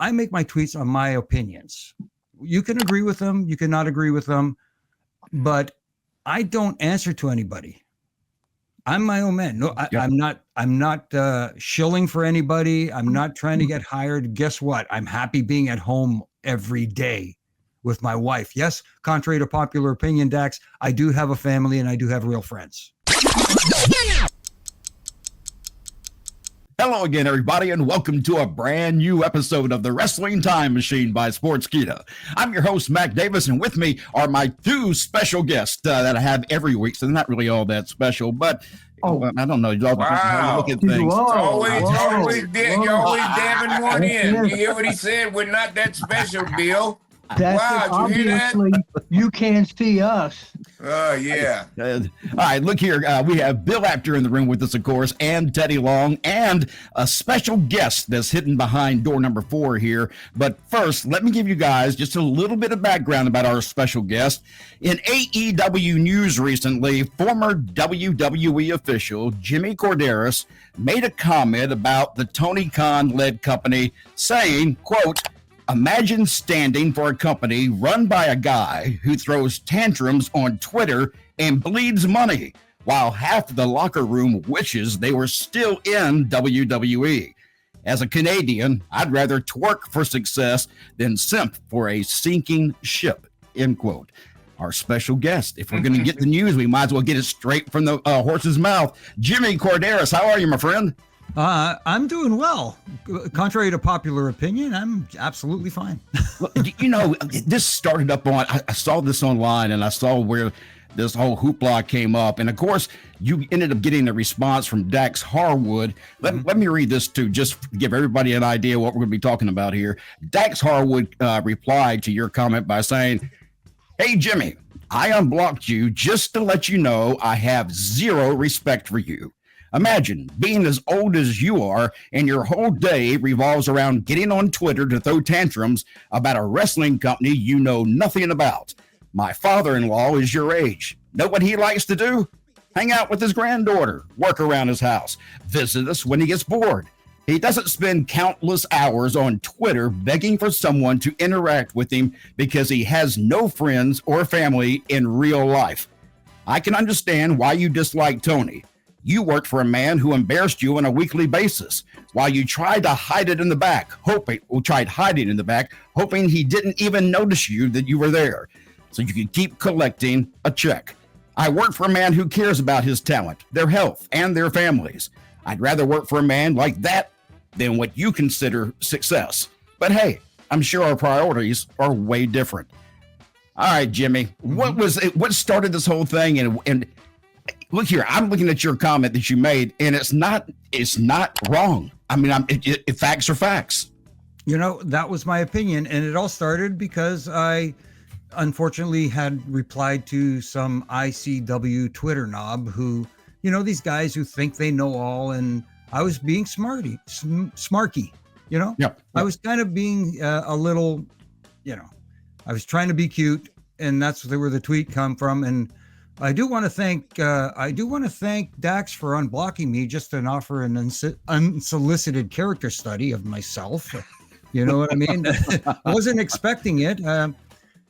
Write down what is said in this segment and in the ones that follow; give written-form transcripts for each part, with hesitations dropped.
I make my tweets on my opinions. You can agree with them, you cannot agree with them, but I don't answer to anybody. I'm my own man. No, I'm not shilling for anybody. I'm not trying to get hired. Guess what? I'm happy being at home every day with my wife. Yes, contrary to popular opinion, Dax, I do have a family and I do have real friends. Hello again, everybody, and welcome to a brand new episode of the Wrestling Time Machine by Sportskeeda. I'm your host, Mac Davis, and with me are my two special guests that I have every week. So they're not really all that special, but I don't know. Y'all look at things. You're always dabbing one in. You hear what he said? We're not that special, Bill. That's obviously you can't see us. Oh, yeah. All right, look here. We have Bill Apter in the room with us, of course, and Teddy Long, and a special guest that's hidden behind door number 4 here. But first, let me give you guys just a little bit of background about our special guest. In AEW news recently, former WWE official Jimmy Korderas made a comment about the Tony Khan-led company, saying, quote, "Imagine standing for a company run by a guy who throws tantrums on Twitter and bleeds money, while half the locker room wishes they were still in WWE. As a Canadian, I'd rather twerk for success than simp for a sinking ship," end quote. Our special guest, if we're going to get the news, we might as well get it straight from the horse's mouth. Jimmy Korderas, how are you, my friend? I'm doing well. Contrary to popular opinion, I'm absolutely fine. Well, you know, this started up on, I saw this online and I saw where this whole hoopla came up. And of course, you ended up getting a response from Dax Harwood. Let me read this too, just to give everybody an idea what we're going to be talking about here. Dax Harwood replied to your comment by saying, "Hey, Jimmy, I unblocked you just to let you know I have zero respect for you. Imagine being as old as you are and your whole day revolves around getting on Twitter to throw tantrums about a wrestling company you know nothing about. My father-in-law is your age. Know what he likes to do? Hang out with his granddaughter, work around his house, visit us when he gets bored. He doesn't spend countless hours on Twitter begging for someone to interact with him because he has no friends or family in real life. I can understand why you dislike Tony. You worked for a man who embarrassed you on a weekly basis while you tried to hide it in the back, hoping he didn't even notice you that you were there so you could keep collecting a check. I work for a man who cares about his talent, their health, and their families. I'd rather work for a man like that than what you consider success. But hey, I'm sure our priorities are way different." All right, Jimmy, what started this whole thing? And look here, I'm looking at your comment that you made, and it's not wrong. I mean, facts are facts. You know, that was my opinion, and it all started because I unfortunately had replied to some ICW Twitter knob who, you know, these guys who think they know all, and I was being smarky, you know? Yep. I was kind of being a little, you know, I was trying to be cute, and that's where the tweet come from, and I do want to thank Dax for unblocking me just to offer an unsolicited character study of myself. You know what I mean? I wasn't expecting it.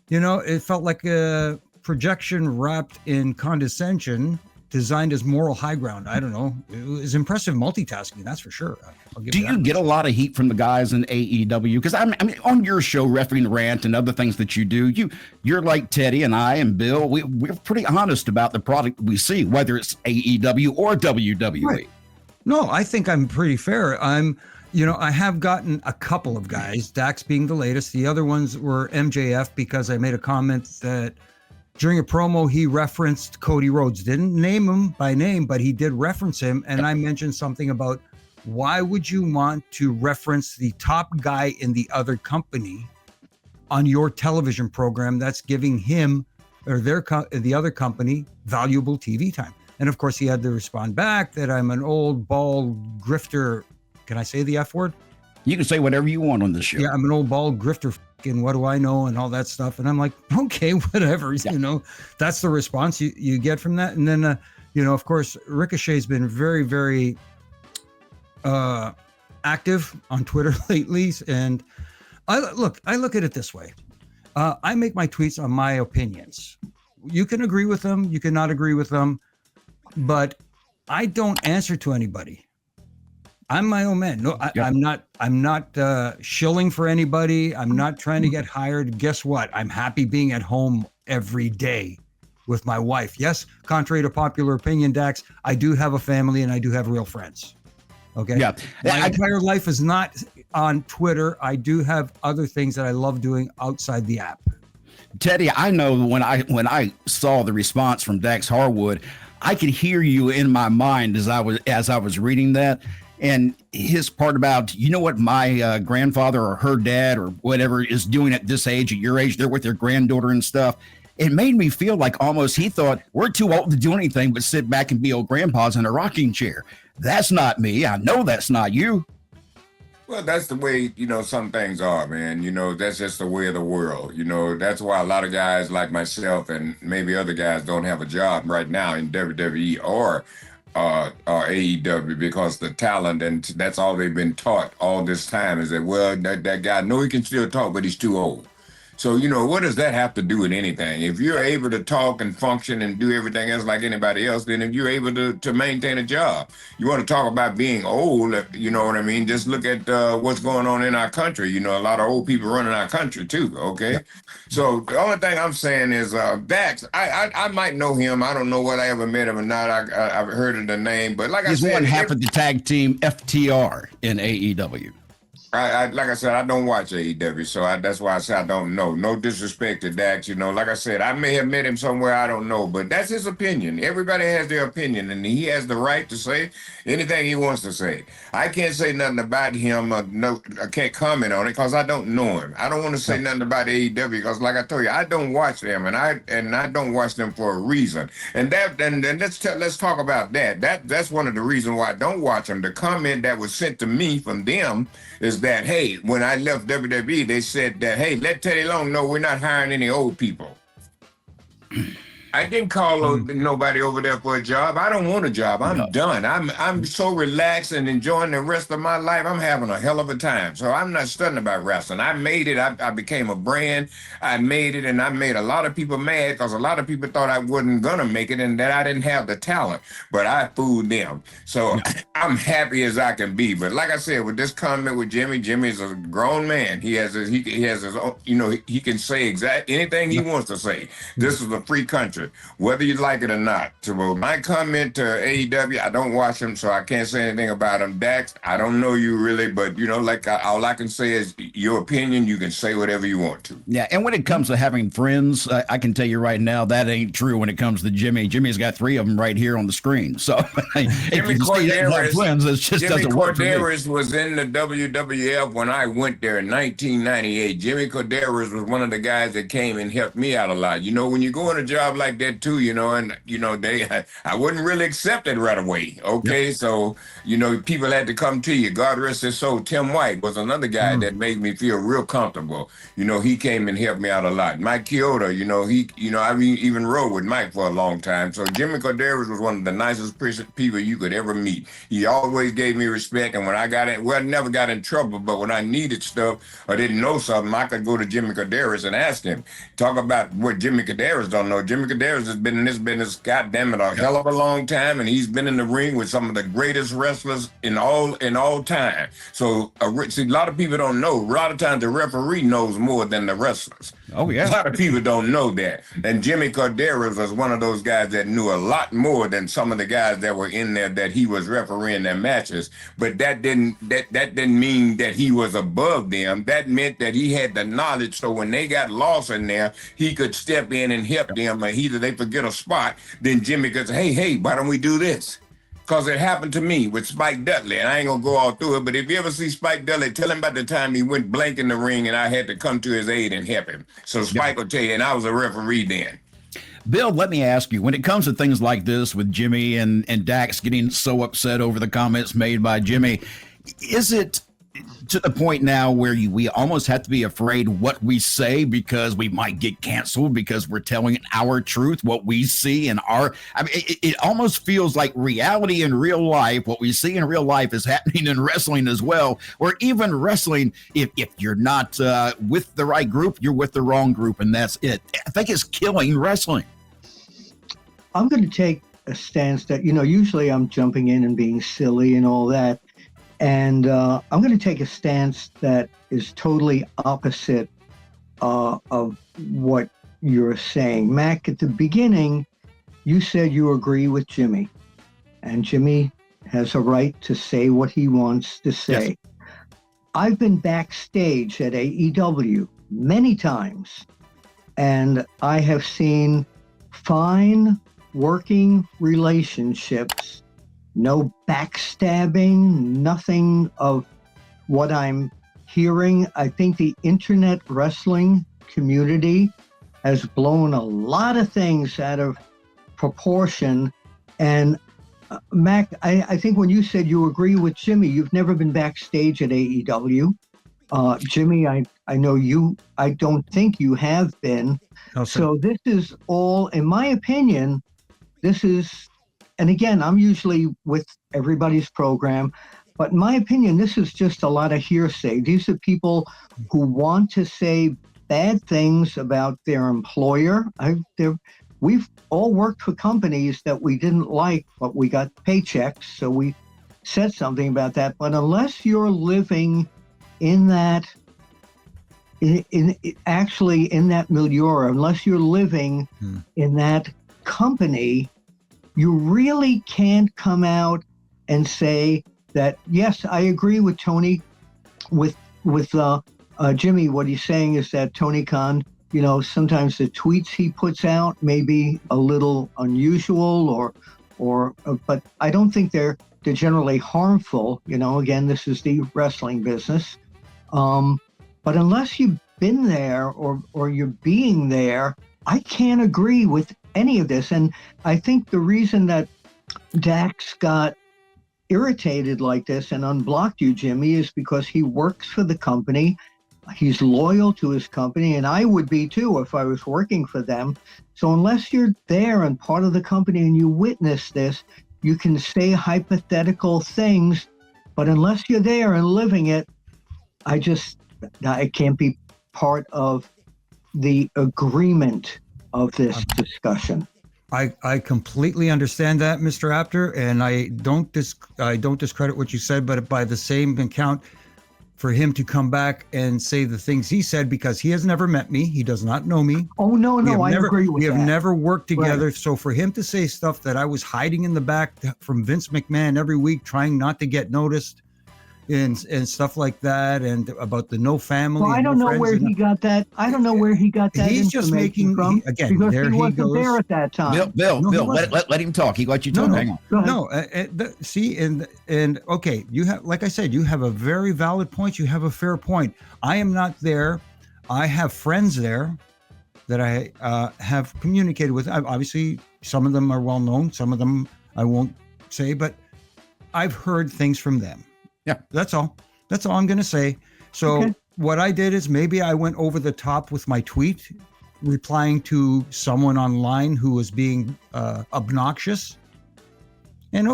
You know, it felt like a projection wrapped in condescension, designed as moral high ground. I don't know. It was impressive multitasking, that's for sure. Do you get a lot of heat from the guys in AEW? Because I mean, on your show, Refereeing Rant and other things that you do, you're like Teddy and I and Bill. We're pretty honest about the product we see, whether it's AEW or WWE. Right. No, I think I'm pretty fair. You know, I have gotten a couple of guys, Dax being the latest. The other ones were MJF because I made a comment that during a promo, he referenced Cody Rhodes. Didn't name him by name, but he did reference him. And I mentioned something about why would you want to reference the top guy in the other company on your television program that's giving him or the other company valuable TV time? And of course, he had to respond back that I'm an old bald grifter. Can I say the F word? You can say whatever you want on this show. Yeah, I'm an old bald grifter. And what do I know and all that stuff. And I'm like, okay, whatever, you know, that's the response you get from that. And then, you know, of course, Ricochet's been very, very active on Twitter lately. And I look at it this way. I make my tweets on my opinions. You can agree with them, you cannot agree with them, but I don't answer to anybody. I'm my own man. No, I'm not shilling for anybody. I'm not trying to get hired. Guess what? I'm happy being at home every day with my wife. Yes, contrary to popular opinion, Dax, I do have a family and I do have real friends. Okay. Yeah. My entire life is not on Twitter. I do have other things that I love doing outside the app. Teddy, I know when I saw the response from Dax Harwood, I could hear you in my mind as I was reading that. And his part about, you know what, my grandfather or her dad or whatever is doing at this age, at your age, they're with their granddaughter and stuff. It made me feel like almost he thought we're too old to do anything but sit back and be old grandpas in a rocking chair. That's not me. I know that's not you. Well, that's the way, some things are, man. That's just the way of the world. That's why a lot of guys like myself and maybe other guys don't have a job right now in WWE or AEW, because the talent, and that's all they've been taught all this time, is that, well, that guy, no, he can still talk, but he's too old. So, what does that have to do with anything? If you're able to talk and function and do everything else like anybody else, then if you're able to maintain a job, you want to talk about being old, you know what I mean? Just look at what's going on in our country. A lot of old people running our country too, okay? So the only thing I'm saying is Dax, I might know him. I don't know whether I ever met him or not. I've heard of the name, but like he's I said, one half of the tag team FTR in AEW. Like I said, I don't watch AEW, so that's why I say I don't know. No disrespect to Dax, like I said, I may have met him somewhere, I don't know, but that's his opinion. Everybody has their opinion, and he has the right to say anything he wants to say. I can't say nothing about him. No, I can't comment on it because I don't know him. I don't want to say nothing about AEW because, like I told you, I don't watch them, and I don't watch them for a reason. And let's talk about that. That's one of the reasons why I don't watch them. The comment that was sent to me from them is that, hey, when I left WWE, they said that, hey, let Teddy Long know we're not hiring any old people. I didn't call nobody over there for a job. I don't want a job. I'm done. I'm so relaxed and enjoying the rest of my life. I'm having a hell of a time. So I'm not studying about wrestling. I made it. I became a brand. I made it, and I made a lot of people mad because a lot of people thought I wasn't going to make it and that I didn't have the talent. But I fooled them. So I'm happy as I can be. But like I said, with this comment with Jimmy is a grown man. He has his own, he can say exactly anything he wants to say. This is a free country, whether you like it or not. So my comment to AEW, I don't watch them, so I can't say anything about them. Dax, I don't know you really, but all I can say is your opinion. You can say whatever you want to. Yeah, and when it comes to having friends, I can tell you right now that ain't true when it comes to Jimmy. Jimmy's got 3 of them right here on the screen. So Jimmy Korderas, friends, it just doesn't work for me. Korderas was in the WWF when I went there in 1998. Jimmy Korderas was one of the guys that came and helped me out a lot. When you go in a job like that too, I wouldn't really accept it right away. Okay. Yep. So, people had to come to you. God rest his soul. Tim White was another guy that made me feel real comfortable. He came and helped me out a lot. Mike Chioda, I even rode with Mike for a long time. So Jimmy Korderas was one of the nicest people you could ever meet. He always gave me respect. And when I never got in trouble, but when I needed stuff or didn't know something, I could go to Jimmy Korderas and ask him. Talk about what Jimmy Korderas don't know. Jimmy Korderas has been in this business, goddamn it, a hell of a long time, and he's been in the ring with some of the greatest wrestlers in all time. So, see, a lot of people don't know. A lot of times, the referee knows more than the wrestlers. Oh yeah, a lot of people don't know that. And Jimmy Korderas was one of those guys that knew a lot more than some of the guys that were in there that he was refereeing their matches. But that didn't mean that he was above them. That meant that he had the knowledge. So when they got lost in there, he could step in and help them. Or either they forget a spot, then Jimmy goes, hey, why don't we do this? Because it happened to me with Spike Dudley, and I ain't gonna go all through it, but if you ever see Spike Dudley, tell him about the time he went blank in the ring and I had to come to his aid and help him. So Spike will tell you, and I was a referee then. Bill, let me ask you, when it comes to things like this with Jimmy and Dax getting so upset over the comments made by Jimmy, is it to the point now where we almost have to be afraid what we say because we might get canceled because we're telling our truth, what we see in our. I mean, it almost feels like reality in real life. What we see in real life is happening in wrestling as well. Or even wrestling, if you're not with the right group, you're with the wrong group, and that's it. I think it's killing wrestling. I'm going to take a stance that, usually I'm jumping in and being silly and all that. And I'm going to take a stance that is totally opposite of what you're saying. Mac, at the beginning, you said you agree with Jimmy. And Jimmy has a right to say what he wants to say. Yes. I've been backstage at AEW many times, and I have seen fine working relationships. No backstabbing, nothing of what I'm hearing. I think the internet wrestling community has blown a lot of things out of proportion. And Mac, I think when you said you agree with Jimmy, you've never been backstage at AEW. Jimmy, I know you, I don't think you have been. No, so this is all, in my opinion, this is, and again, I'm usually with everybody's program, but in my opinion, this is just a lot of hearsay. These are people who want to say bad things about their employer. We've all worked for companies that we didn't like, but we got paychecks, so we said something about that. But unless you're living in that, actually in that milieu, unless you're living in that company, you really can't come out and say that, yes, I agree with Tony, with Jimmy. What he's saying is that Tony Khan, sometimes the tweets he puts out may be a little unusual but I don't think they're generally harmful. Again, this is the wrestling business. But unless you've been there or you're being there, I can't agree with any of this. And I think the reason that Dax got irritated like this and unblocked you, Jimmy, is because he works for the company. He's loyal to his company, and I would be too if I was working for them. So unless you're there and part of the company and you witness this, you can say hypothetical things, but unless you're there and living it, I can't be part of the agreement of this discussion. I completely understand that, Mr. Apter, and I don't discredit what you said, but by the same account, for him to come back and say the things he said, because he has never met me, he does not know me. Oh no, I agree with that. We have never worked together, right. So for him to say stuff that I was hiding in the back from Vince McMahon every week, trying not to get noticed, and stuff like that, and about the no family. Well, I don't know where he got that. I don't know where he got that. He's just making again. Because there he wasn't goes. there at that time. Bill, let him talk. He let you talk. Hang on. No. See, and okay, you have, like I said, you have a very valid point. You have a fair point. I am not there. I have friends there that I have communicated with. Obviously, some of them are well known. Some of them I won't say, but I've heard things from them. Yeah, that's all I'm going to say. So What I did is maybe I went over the top with my tweet, replying to someone online who was being obnoxious. And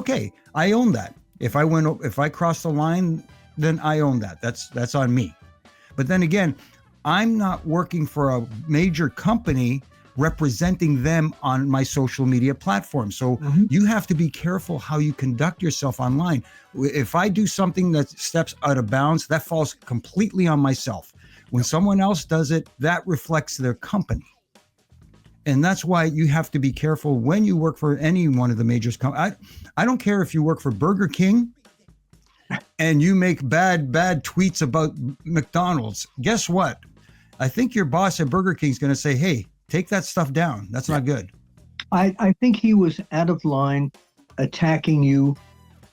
I own that. If I crossed the line, then I own that. That's on me. But then again, I'm not working for a major company representing them on my social media platform. So you have to be careful how you conduct yourself online. If I do something that steps out of bounds, that falls completely on myself. When someone else does it, that reflects their company. And that's why you have to be careful when you work for any one of the majors. I don't care if you work for Burger King and you make bad tweets about McDonald's. Guess what? I think your boss at Burger King is going to say, hey, take that stuff down. That's not good. I think he was out of line attacking you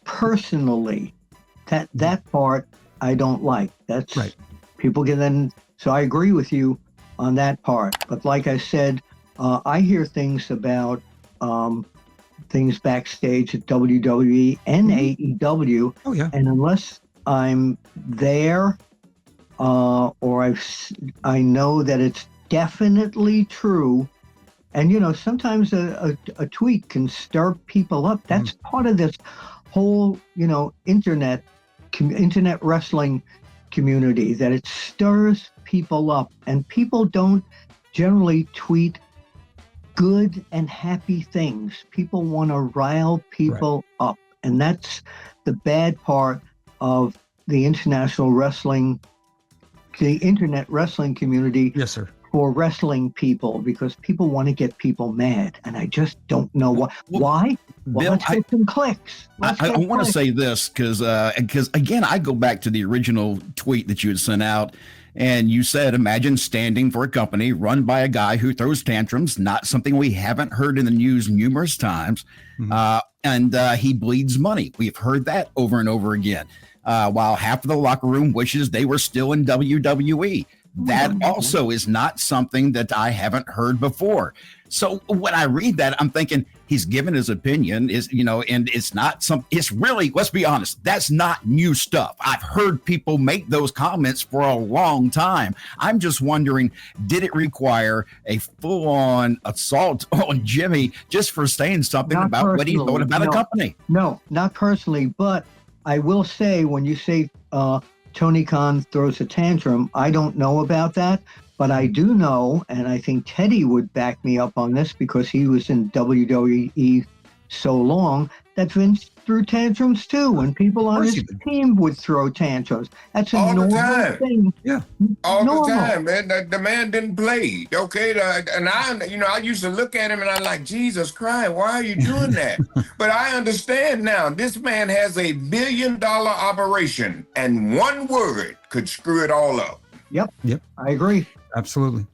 personally. That part I don't like. That's right. People get in. So I agree with you on that part. But like I said, I hear things about things backstage at WWE and AEW. Oh yeah. And unless I'm there, or I know that it's definitely true. And sometimes a tweet can stir people up. That's part of this whole internet wrestling community, that it stirs people up, and people don't generally tweet good and happy things. People want to rile people up, and that's the bad part of the internet wrestling community. Yes, sir. For wrestling people, because people want to get people mad, and I just don't know why. Why? Well, Bill, let's get some clicks. I want to say this because again, I go back to the original tweet that you had sent out, and you said, imagine standing for a company run by a guy who throws tantrums, not something we haven't heard in the news numerous times, and he bleeds money. We've heard that over and over again, while half of the locker room wishes they were still in WWE. That also is not something that I haven't heard before. So when I read that, I'm thinking he's given his opinion, and it's really, let's be honest, that's not new stuff. I've heard people make those comments for a long time. I'm just wondering, did it require a full-on assault on Jimmy just for saying something Not about what he thought about a company? No, not personally, but I will say, when you say, Tony Khan throws a tantrum, I don't know about that, but I do know, and I think Teddy would back me up on this because he was in WWE so long, that Vince threw tantrums too, when people on his team would throw tantrums. That's a normal thing. Yeah. All the time, man. The man didn't play. Okay. And I used to look at him and I'm like, Jesus Christ, why are you doing that? But I understand now. This man has $1 billion operation, and one word could screw it all up. Yep. I agree. Absolutely.